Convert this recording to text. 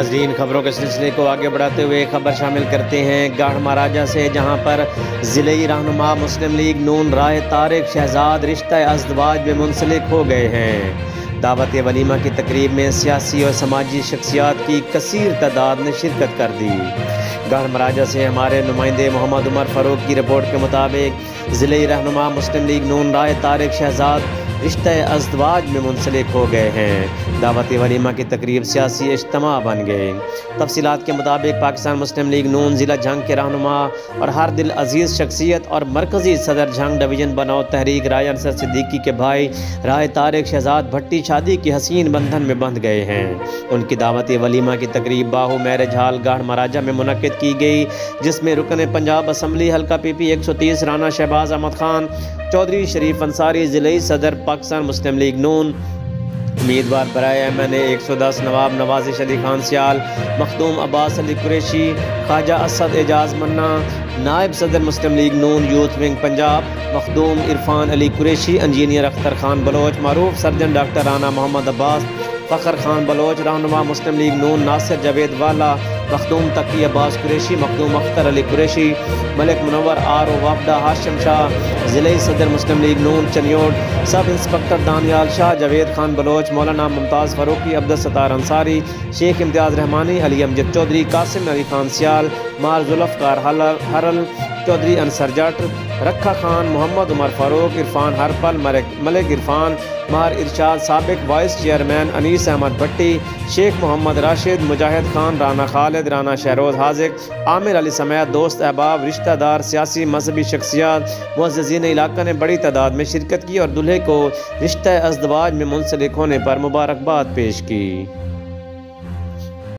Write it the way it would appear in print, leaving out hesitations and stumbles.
ناظرین، خبروں کے سلسلے کو آگے بڑھاتے ہوئے خبر شامل کرتے ہیں گاڑھ مہاراجہ سے، جہاں پر ضلعی رہنما مسلم لیگ نون رائے طارق شہزاد رشتہ ازدواج میں منسلک ہو گئے ہیں۔ دعوت ولیمہ کی تقریب میں سیاسی اور سماجی شخصیات کی کثیر تعداد نے شرکت کر دی۔ گاڑھ مہاراجہ سے ہمارے نمائندے محمد عمر فاروق کی رپورٹ کے مطابق ضلعی رہنما مسلم لیگ نون رائے طارق شہزاد رشتہ ازدواج میں منسلک ہو گئے ہیں۔ دعوت ولیمہ کی تقریب سیاسی اجتماع بن گئے۔ تفصیلات کے مطابق پاکستان مسلم لیگ نون ضلع جھنگ کے رہنما اور ہر دل عزیز شخصیت اور مرکزی صدر جھنگ ڈویژن بناؤ تحریک رائے انصر صدیقی کے بھائی رائے طارق شہزاد بھٹی شادی کی حسین بندھن میں بندھ گئے ہیں۔ ان کی دعوت ولیمہ کی تقریب باہو میرج ہال گاڑھ مہاراجہ میں منعقد کی گئی، جس میں رکن پنجاب اسمبلی حلقہ پی پی 130 رانا شہباز احمد خان چودھری شریف انصاری ضلعی صدر پاکستان مسلم لیگ نون، امیدوار برائے MNA 110 نواب نوازش علی خان سیال، مخدوم عباس علی قریشی، خواجہ اسد اعجاز منا، نائب صدر مسلم لیگ نون یوتھ ونگ پنجاب، مخدوم عرفان علی قریشی، انجینئر اختر خان بلوچ، معروف سرجن ڈاکٹر رانا محمد عباس، فخر خان بلوچ، رہنما مسلم لیگ نون ناصر جاوید والا، مخدوم تقی عباس قریشی، مخدوم اختر علی قریشی، ملک منور RO وابڈہ ہاشم شاہ، ضلعی صدر مسلم لیگ نون چنیوٹ، سب انسپکٹر دانیال شاہ، جاوید خان بلوچ، مولانا ممتاز فاروقی، عبدالستار انصاری، شیخ امتیاز رحمانی، علی امجد چودھری، قاسم علی خان سیال، مار ذوالفقار ہرل، چودھری انصر جٹ، رکھا خان، محمد عمر فاروق، عرفان ہرپل، ملک عرفان، مار ارشاد، سابق وائس چیئرمین انیس احمد بھٹی، شیخ محمد راشد، مجاہد خان، رانا خالد، رانا شہروز حاذق، عامر علی سمیت دوست احباب، رشتہ دار، سیاسی مذہبی شخصیات، معززین علاقہ نے بڑی تعداد میں شرکت کی اور دلہے کو رشتہ ازدواج میں منسلک ہونے پر مبارکباد پیش کی۔